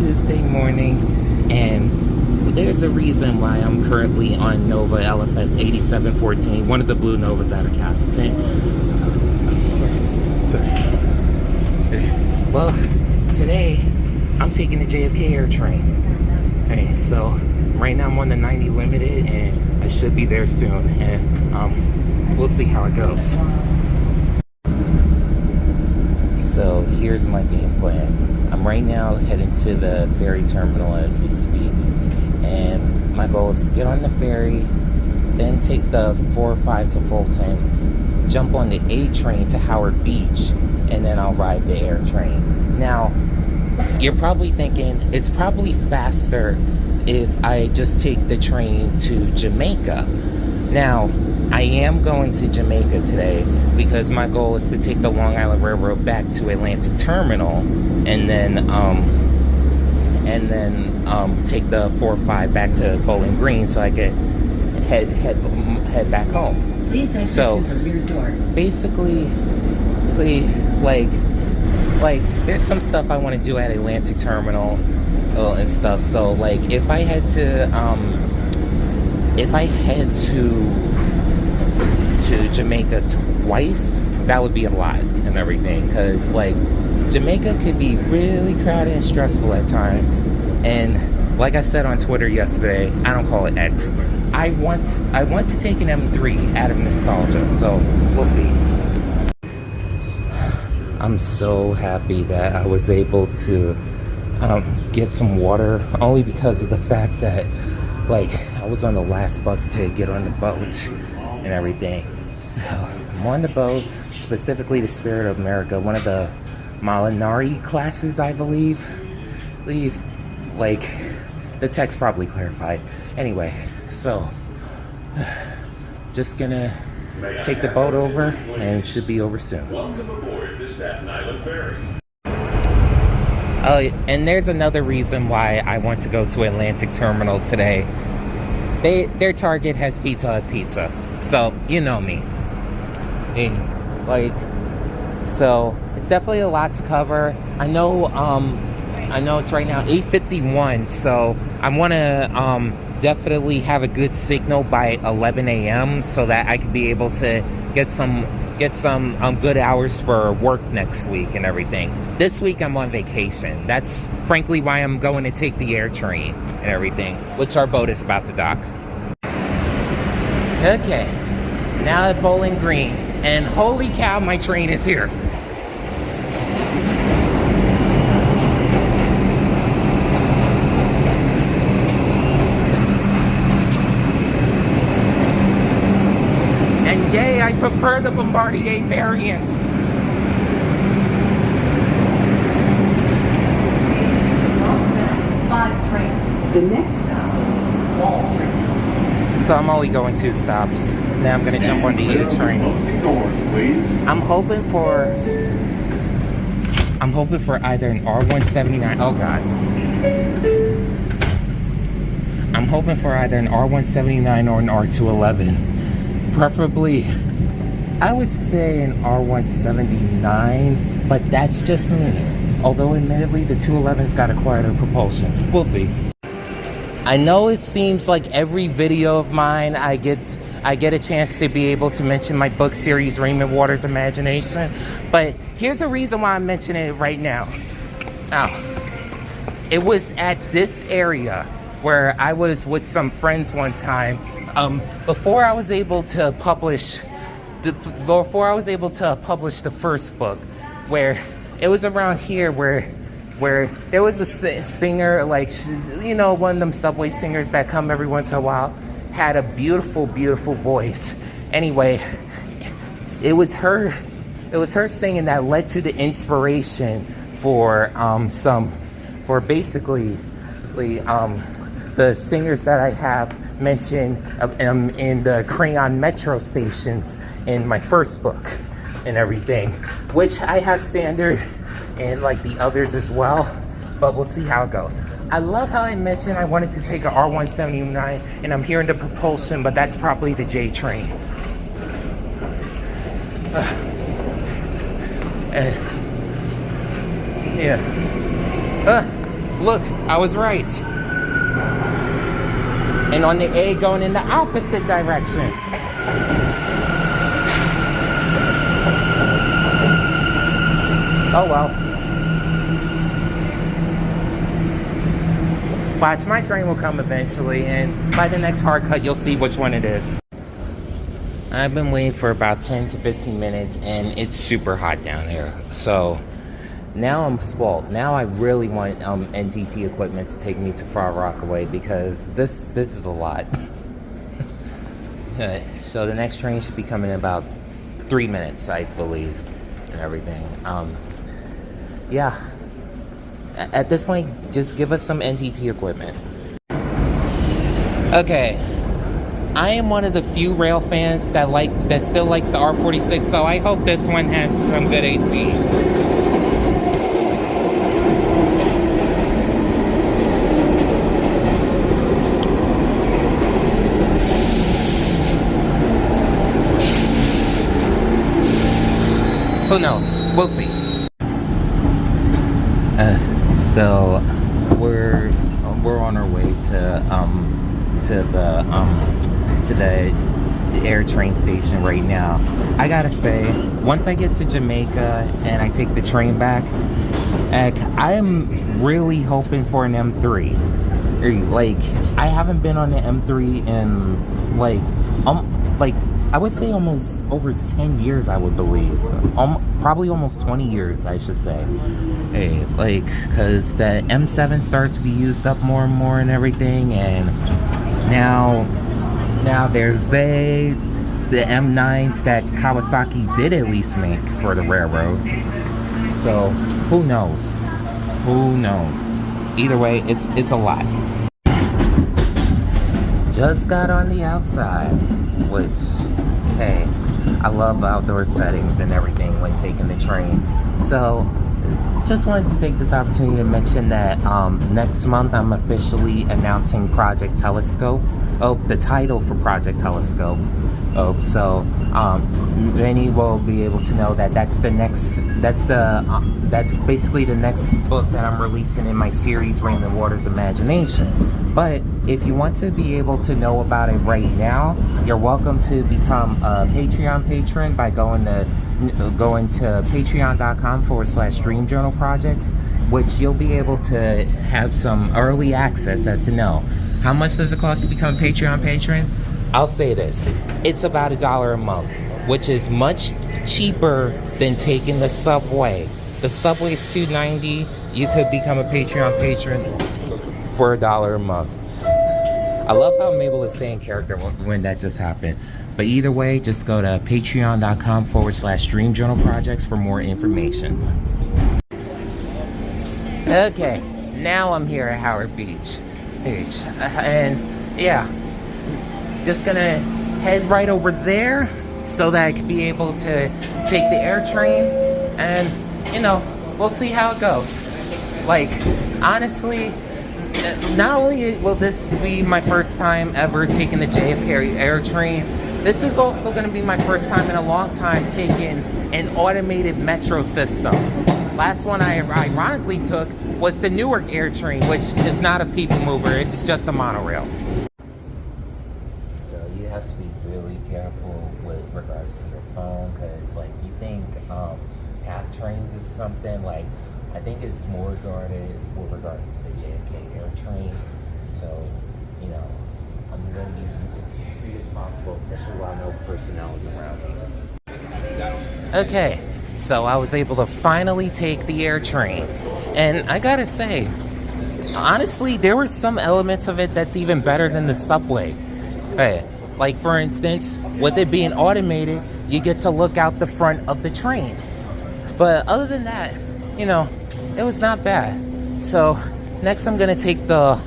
Tuesday morning, and there's a reason why I'm currently on Nova LFS 8714, one of the blue Novas out of Castleton. Sorry. Well, today I'm taking the JFK Air Train. Okay, so right now I'm on the 90 limited, and I should be there soon, and we'll see how it goes. So here's my game plan. I'm right now heading to the ferry terminal as we speak, and my goal is to get on the ferry, then take the 405 to Fulton, jump on the A train to Howard Beach, and then I'll ride the Air Train. Now, you're probably thinking it's probably faster if I just take the train to Jamaica. Now, I am going to Jamaica today because my goal is to take the Long Island Railroad back to Atlantic Terminal, and then take the 405 back to Bowling Green so I could head back home. So basically, like there's some stuff I want to do at Atlantic Terminal and stuff. So like if I head to Jamaica twice, that would be a lot and everything, because like Jamaica could be really crowded and stressful at times, and like I said on Twitter yesterday, I don't call it X, I want to take an M3 out of nostalgia, so we'll see. I'm so happy that I was able to get some water, only because of the fact that like I was on the last bus to get on the boat and everything. So I'm on the boat, specifically the Spirit of America, one of the Molinari classes, I believe. Like the text probably clarified. Anyway, so just gonna take the boat over, and it should be over soon. Welcome aboard the Staten Island Ferry. Oh, and there's another reason why I want to go to Atlantic Terminal today. Their Target has Pizza Hut pizza, so you know me. So it's definitely a lot to cover. I know it's right now 8:51, so I want to definitely have a good signal by 11 a.m. so that I can be able to get some good hours for work next week and everything. This week I'm on vacation. That's frankly why I'm going to take the Air Train and everything, which our boat is about to dock. Okay, now at Bowling Green, and holy cow, my train is here. And yay, I prefer the Bombardier variants. The next stop, Wall Street. So I'm only going 2 stops. Now I'm gonna jump on the A train. I'm hoping for either an R179. Oh god. I'm hoping for either an R179 or an R211. Preferably, I would say an R179, but that's just me. Although admittedly, the 211's got a quieter propulsion. We'll see. I know it seems like every video of mine I get a chance to be able to mention my book series, Raymond Waters' Imagination, but here's a reason why I'm mentioning it right now. It was at this area where I was with some friends one time, before I was able to publish the first book, where it was around here where there was a singer, like, you know, one of them subway singers that come every once in a while, had a beautiful, beautiful voice. Anyway, it was her singing that led to the inspiration for basically the singers that I have mentioned in the Crayon Metro stations in my first book and everything, which I have standard and like the others as well, but we'll see how it goes. I love how I mentioned I wanted to take a R179, and I'm hearing the propulsion, but that's probably the J train. Yeah. Look, I was right. And on the A, going in the opposite direction. Oh well. Watch, my train will come eventually, and by the next hard cut, you'll see which one it is. I've been waiting for about 10 to 15 minutes, and it's super hot down here. So now I'm spoiled. Now I really want NTT equipment to take me to Far Rockaway, because this is a lot. So the next train should be coming in about 3 minutes, I believe, and everything. Yeah. At this point, just give us some NTT equipment. Okay. I am one of the few rail fans that still likes the R46, so I hope this one has some good AC. Who knows? We'll see. So we're on our way to the AirTrain station right now. I gotta say, once I get to Jamaica and I take the train back, I am really hoping for an M3. Like, I haven't been on the M3 in like I would say almost over 10 years, I would believe. Probably almost 20 years, I should say. Hey, like, because the M7 started to be used up more and more and everything, and now there's the M9s that Kawasaki did at least make for the railroad. So, who knows? Who knows? Either way, it's a lot. Just got on the outside, which, hey, I love outdoor settings and everything when taking the train. So just wanted to take this opportunity to mention that next month I'm officially announcing Project Telescope. Oh, the title for Project Telescope. Oh, so many will be able to know that that's basically the next book that I'm releasing in my series, Raymond Waters' Imagination. But if you want to be able to know about it right now, you're welcome to become a Patreon patron by going to patreon.com/Dream Journal Projects, which you'll be able to have some early access as to know. How much does it cost to become a Patreon patron? I'll say this, it's about $1 a month, which is much cheaper than taking the subway. The subway is $2.90. You could become a Patreon patron for $1 a month. I love how I'm able to stay in character when that just happened. But either way, just go to patreon.com/Dream Journal Projects for more information. Okay, now I'm here at Howard Beach. And yeah, just gonna head right over there so that I can be able to take the AirTrain, and we'll see how it goes. Like, honestly, not only will this be my first time ever taking the JFK Air Train, this is also going to be my first time in a long time taking an automated metro system. Last one I ironically took was the Newark AirTrain, which is not a people mover, it's just a monorail. So you have to be really careful with regards to your phone, because like you think path trains is something, like I think it's more guarded with regards to the JFK Air Train. So, I'm going to be as discreet as possible, especially while no personnel is around me. Okay, so I was able to finally take the AirTrain. And I gotta say, honestly, there were some elements of it that's even better than the subway. Hey, like for instance, with it being automated, you get to look out the front of the train. But other than that, it was not bad. So next I'm gonna take the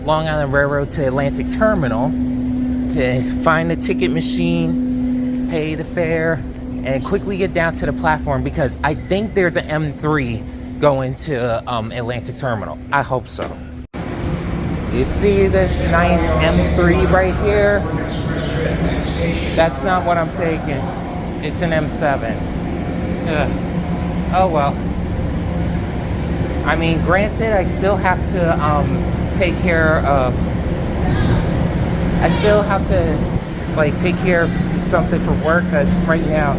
Long Island Railroad to Atlantic Terminal to find the ticket machine, pay the fare, and quickly get down to the platform, because I think there's an M3 going to Atlantic Terminal. I hope so. You see this nice M3 right here? That's not what I'm taking. It's an M7. Oh well. I mean, granted, I still have to take care of. I still have to like take care of something for work because right now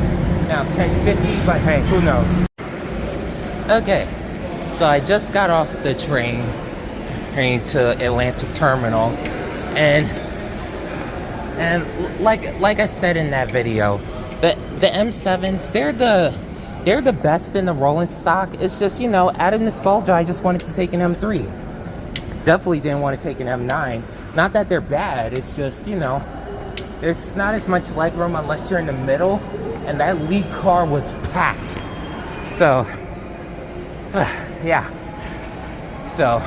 10:50. But hey, who knows? Okay, so I just got off the train to Atlantic Terminal, and like I said in that video, the M7s, they're the best in the rolling stock. It's just, you know, out of nostalgia, I just wanted to take an M3. Definitely didn't want to take an M9. Not that they're bad, it's just, you know, there's not as much legroom unless you're in the middle, and that lead car was packed. So yeah, so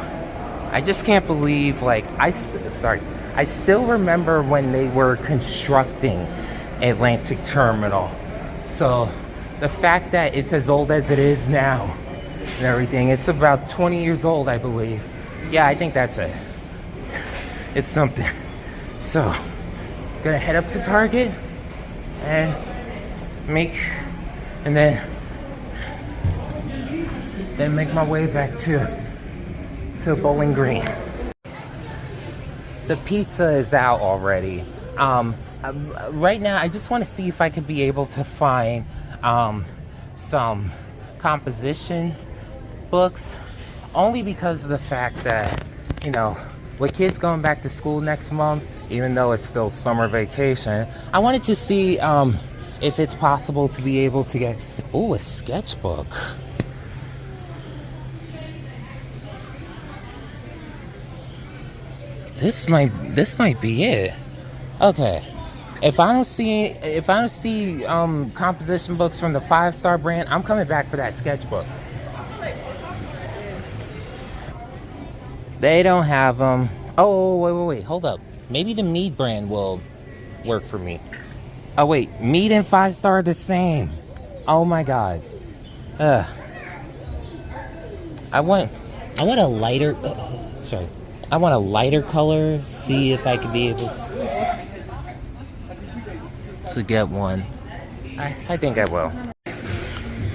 I just can't believe, like, I still remember when they were constructing Atlantic Terminal. So the fact that it's as old as it is now and everything, it's about 20 years old, I believe. Yeah, I think that's it. It's something. So gonna head up to Target and then make my way back to Bowling Green. The pizza is out already. Right now, I just want to see if I could be able to find some composition books, only because of the fact that, you know, with kids going back to school next month, even though it's still summer vacation, I wanted to see if it's possible to be able to get, a sketchbook. This might be it. Okay. If I don't see composition books from the 5-star brand, I'm coming back for that sketchbook. They don't have them. Oh, wait, hold up. Maybe the Mead brand will work for me. Oh wait, Mead and 5-star are the same. Oh my god. I want a lighter. Sorry. I want a lighter color. See if I can be able to get one. I think I will.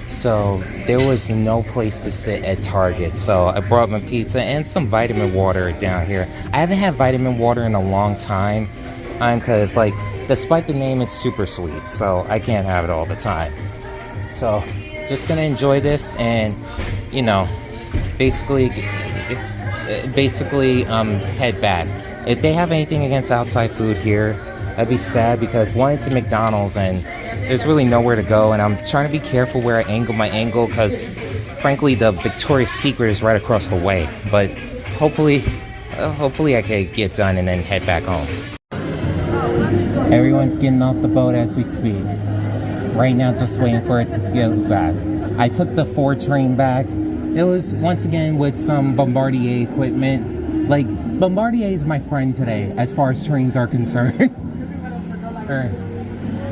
So there was no place to sit at Target, so I brought my pizza and some vitamin water down here. I haven't had vitamin water in a long time, because, like, despite the name, it's super sweet, so I can't have it all the time. So just gonna enjoy this and, you know, basically head back. If they have anything against outside food here, that'd be sad, because one, it's a McDonald's and there's really nowhere to go, and I'm trying to be careful where I angle my angle, because frankly the Victoria's Secret is right across the way. But hopefully I can get done and then head back home. Everyone's getting off the boat as we speak. Right now, just waiting for it to get back. I took the 4 train back. It was, once again, with some Bombardier equipment. Like, Bombardier is my friend today as far as trains are concerned.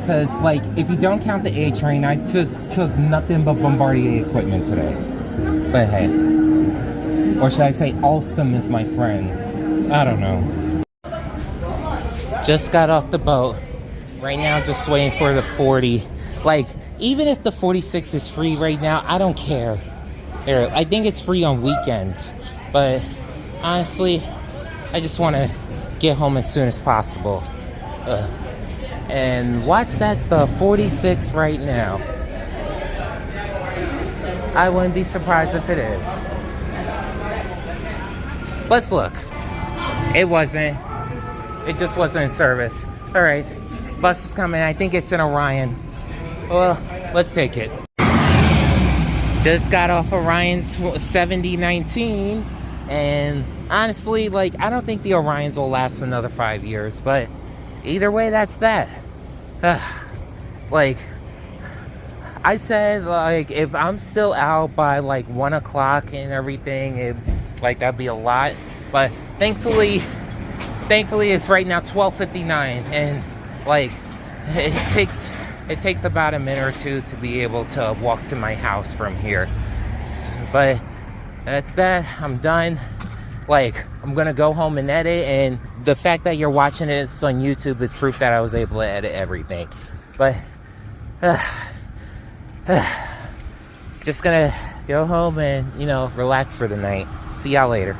Because, like, if you don't count the AirTrain, I took nothing but Bombardier equipment today. But hey. Or should I say Alstom is my friend? I don't know. Just got off the boat. Right now, just waiting for the 40. Like, even if the 46 is free right now, I don't care. I think it's free on weekends. But honestly, I just want to get home as soon as possible. And watch, that's the 46 right now. I wouldn't be surprised if it is. Let's look. It wasn't. It just wasn't in service. Alright, bus is coming. I think it's an Orion. Well, let's take it. Just got off Orion 7019, and honestly, like, I don't think the Orions will last another 5 years, but either way, that's that. Like, I said, like, if I'm still out by like 1 o'clock and everything, that'd be a lot. But thankfully it's right now 12:59, and like, it takes about a minute or two to be able to walk to my house from here. But that's that. I'm done. Like, I'm gonna go home and edit, and the fact that you're watching it on YouTube is proof that I was able to edit everything. But just gonna go home and, relax for the night. See y'all later.